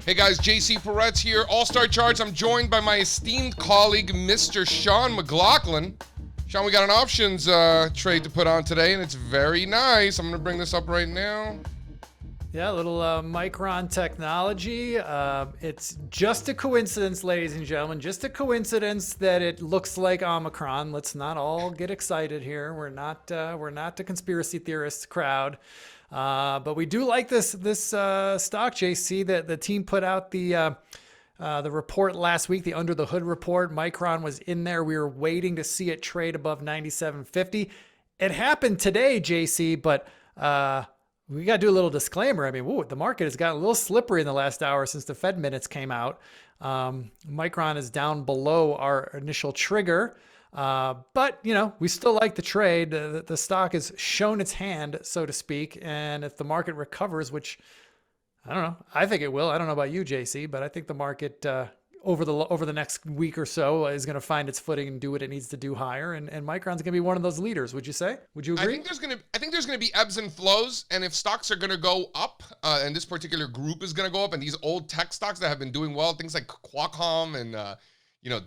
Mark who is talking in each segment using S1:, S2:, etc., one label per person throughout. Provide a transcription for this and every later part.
S1: Hey guys, JC Peretz here, All-Star Charts. I'm joined by my esteemed colleague, Mr. Sean McLaughlin. Sean, we got an options trade to put on today, and it's very nice. I'm going to bring this up right now.
S2: Yeah, a little Micron technology. It's just a coincidence, ladies and gentlemen, just a coincidence that it looks like Omicron. Let's not all get excited here. We're not the conspiracy theorist crowd. But we do like this stock, JC. That the team put out the report last week, the under the hood report. Micron was in there. We were waiting to see it trade above 97.50. It happened today, JC, but we got to do a little disclaimer. I mean, the market has gotten a little slippery in the last hour since the Fed minutes came out. Micron is down below our initial trigger. But, we still like the trade. The stock has shown its hand, so to speak. And if the market recovers, which I don't know, I think it will. I don't know about you, JC, but I think the market over the next week or so is going to find its footing and do what it needs to do higher. And Micron's going to be one of those leaders. Would you say? Would you agree?
S1: I think there's going to be ebbs and flows. And if stocks are going to go up, and this particular group is going to go up, and these old tech stocks that have been doing well, things like Qualcomm and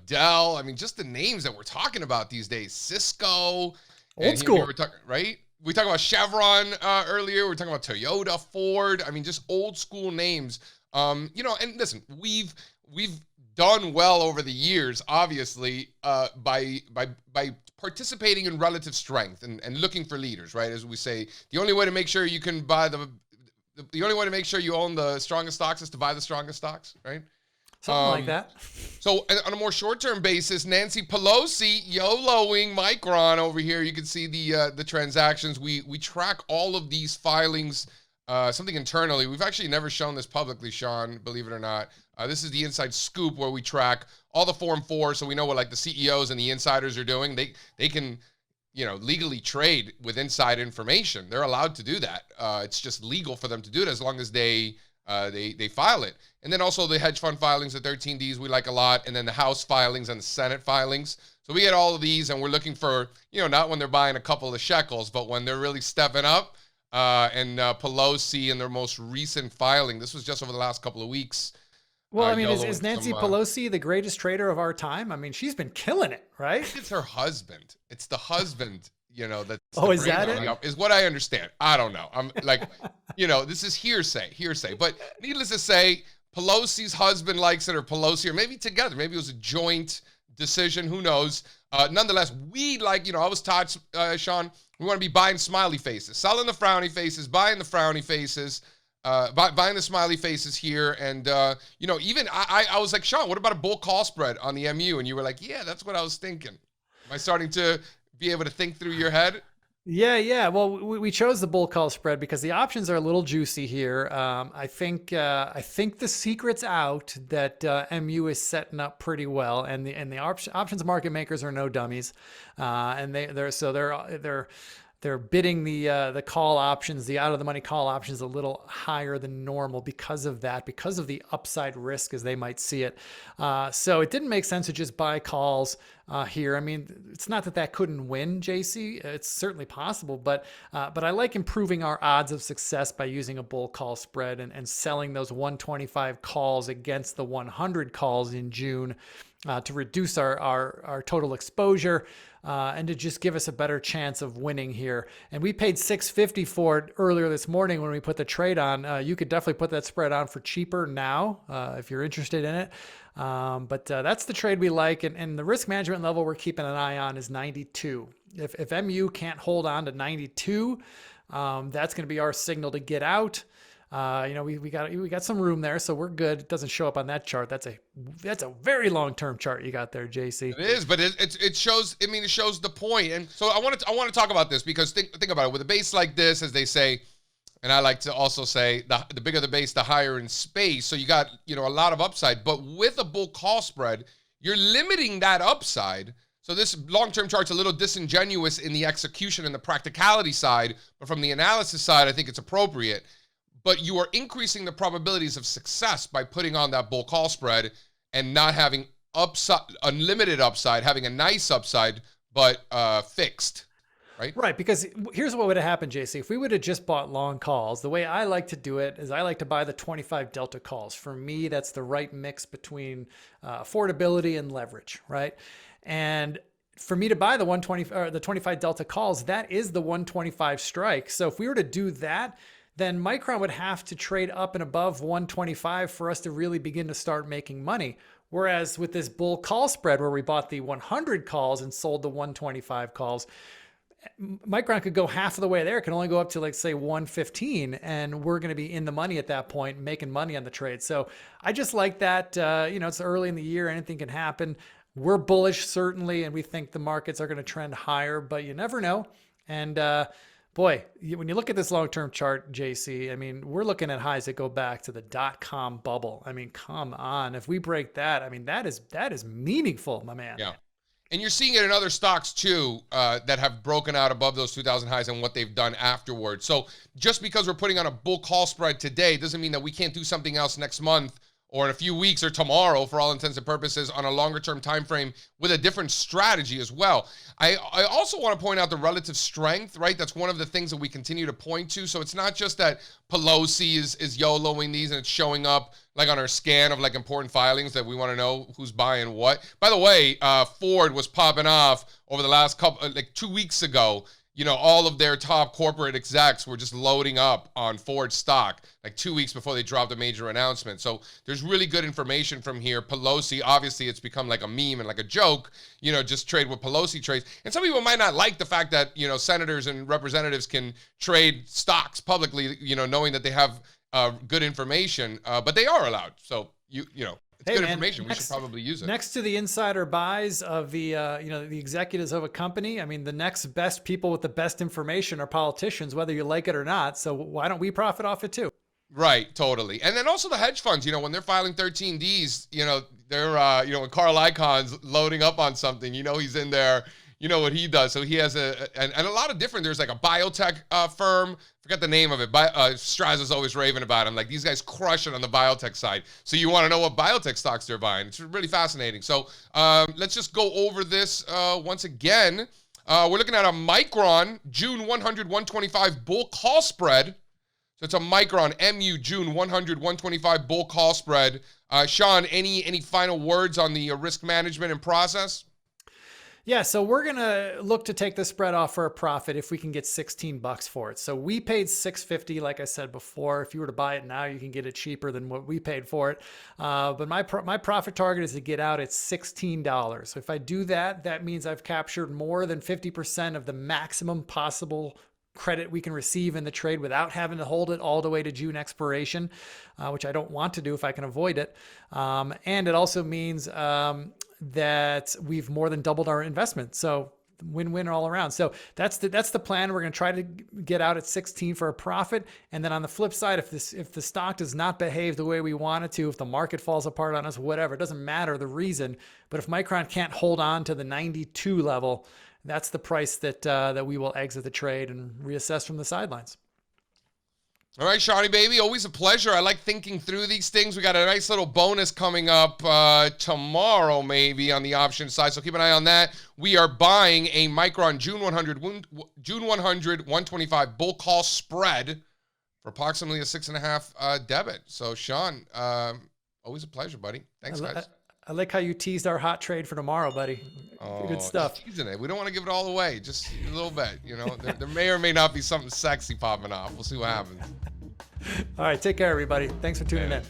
S1: Dell. I mean, just the names that we're talking about these days. Cisco.
S2: Old school.
S1: Right? We talked about Chevron earlier. We're talking about Toyota, Ford. I mean, just old school names. And listen, we've done well over the years, obviously, by participating in relative strength and looking for leaders, right? As we say, the only way to make sure you can buy the only way to make sure you own the strongest stocks is to buy the strongest stocks, right?
S2: Something like that.
S1: So on a more short-term basis, Nancy Pelosi YOLOing Micron over here. You can see the transactions. We track all of these filings, something internally. We've actually never shown this publicly, Sean, believe it or not. This is the inside scoop where we track all the Form 4, so we know what like the CEOs and the insiders are doing. They can legally trade with inside information. They're allowed to do that. It's just legal for them to do it as long as they file it. And then also the hedge fund filings, the 13Ds we like a lot, and then the House filings and the Senate filings. So we get all of these, and we're looking for, not when they're buying a couple of shekels, but when they're really stepping up. And Pelosi in their most recent filing, this was just over the last couple of weeks.
S2: Well, I mean, is Nancy Pelosi the greatest trader of our time? I mean, she's been killing it, right?
S1: I think it's her husband. It's the husband. That's
S2: is that it?
S1: Is what I understand. I don't know. I'm like, this is hearsay. But needless to say, Pelosi's husband likes it, or Pelosi, or maybe together. Maybe it was a joint decision. Who knows? Nonetheless, we like, I was taught, Sean, we want to be buying smiley faces, selling the frowny faces, buying the frowny faces, buying the smiley faces here. And, even I was like, Sean, what about a bull call spread on the MU? And you were like, yeah, that's what I was thinking. Am I starting to be able to think through your head?
S2: Yeah. Well, we chose the bull call spread because the options are a little juicy here. I think the secret's out that MU is setting up pretty well, and the options market makers are no dummies, and they're bidding the call options, the out of the money call options, a little higher than normal because of that, because of the upside risk as they might see it. So it didn't make sense to just buy calls here. I mean, it's not that couldn't win, JC. It's certainly possible, but I like improving our odds of success by using a bull call spread and selling those 125 calls against the 100 calls in June to reduce our total exposure. And to just give us a better chance of winning here. And we paid $6.50 for it earlier this morning when we put the trade on. You could definitely put that spread on for cheaper now if you're interested in it. But that's the trade we like. And the risk management level we're keeping an eye on is 92. If MU can't hold on to 92, that's going to be our signal to get out. We got some room there, so we're good. It doesn't show up on that chart. That's a very long-term chart you got there, JC.
S1: It is, but it shows. I mean, it shows the point. And so I want to talk about this because think about it. With a base like this, as they say, and I like to also say, the bigger the base, the higher in space. So you got a lot of upside. But with a bull call spread, you're limiting that upside. So this long-term chart's a little disingenuous in the execution and the practicality side, but from the analysis side, I think it's appropriate. But you are increasing the probabilities of success by putting on that bull call spread and not having upside, unlimited upside, having a nice upside, but fixed. right?
S2: Right, because here's what would have happened, JC. If we would have just bought long calls, the way I like to do it is I like to buy the 25 delta calls. For me, that's the right mix between affordability and leverage, right? And for me to buy the 120 or the 25 delta calls, that is the 125 strike. So if we were to do that, then Micron would have to trade up and above 125 for us to really begin to start making money. Whereas with this bull call spread where we bought the 100 calls and sold the 125 calls, Micron could go half of the way there. It can only go up to, like, say 115, and we're going to be in the money at that point, making money on the trade. So I just like that. It's early in the year. Anything can happen. We're bullish, certainly, and we think the markets are going to trend higher, but you never know. And boy, when you look at this long-term chart, JC, I mean, we're looking at highs that go back to the dot-com bubble. I mean, come on. If we break that, I mean, that is meaningful, my man.
S1: Yeah. And you're seeing it in other stocks too that have broken out above those 2000 highs and what they've done afterwards. So just because we're putting on a bull call spread today doesn't mean that we can't do something else next month or in a few weeks or tomorrow, for all intents and purposes, on a longer term time frame with a different strategy as well. I also want to point out the relative strength, right? That's one of the things that we continue to point to. So it's not just that Pelosi is YOLOing these and it's showing up like on our scan of like important filings that we want to know who's buying what. By the way, Ford was popping off over the last couple, like 2 weeks ago. All of their top corporate execs were just loading up on Ford stock like 2 weeks before they dropped a major announcement. So there's really good information from here. Pelosi, obviously it's become like a meme and like a joke, just trade with Pelosi trades. And some people might not like the fact that, senators and representatives can trade stocks publicly, knowing that they have good information, but they are allowed. So, it's good information. We should probably use it.
S2: Next to the insider buys of the executives of a company, I mean, the next best people with the best information are politicians, whether you like it or not. So why don't we profit off it too?
S1: Right, totally. And then also the hedge funds, when they're filing 13Ds, they're, when Carl Icahn's loading up on something, he's in there, what he does. So he has and a lot of different, there's like a biotech firm, forget the name of it. Straz is always raving about him. Like, these guys crush it on the biotech side. So you want to know what biotech stocks they're buying. It's really fascinating. So let's just go over this once again. We're looking at a Micron June 100, 125 bull call spread. So it's a Micron MU June 100, 125 bull call spread. Sean, any final words on the risk management and process?
S2: Yeah, so we're going to look to take the spread off for a profit if we can get $16 for it. So we paid $6.50, like I said before. If you were to buy it now, you can get it cheaper than what we paid for it. But my profit target is to get out at $16. So if I do that, that means I've captured more than 50% of the maximum possible credit we can receive in the trade without having to hold it all the way to June expiration, which I don't want to do if I can avoid it. And it also means that we've more than doubled our investment. So win-win all around. So that's the plan. We're going to try to get out at 16 for a profit. And then on the flip side, if the stock does not behave the way we want it to, if the market falls apart on us, whatever, it doesn't matter the reason. But if Micron can't hold on to the 92 level, that's the price that we will exit the trade and reassess from the sidelines.
S1: All right, Shawnee, baby, always a pleasure. I like thinking through these things. We got a nice little bonus coming up tomorrow, maybe, on the option side, so keep an eye on that. We are buying a Micron June 100, 125 bull call spread for approximately a 6.5 debit. So, Sean, always a pleasure, buddy. Thanks, guys.
S2: I like how you teased our hot trade for tomorrow, buddy. Good stuff.
S1: Teasing it. We don't want to give it all away, just a little bit. There may or may not be something sexy popping off. We'll see what happens.
S2: All right, take care, everybody. Thanks for tuning in.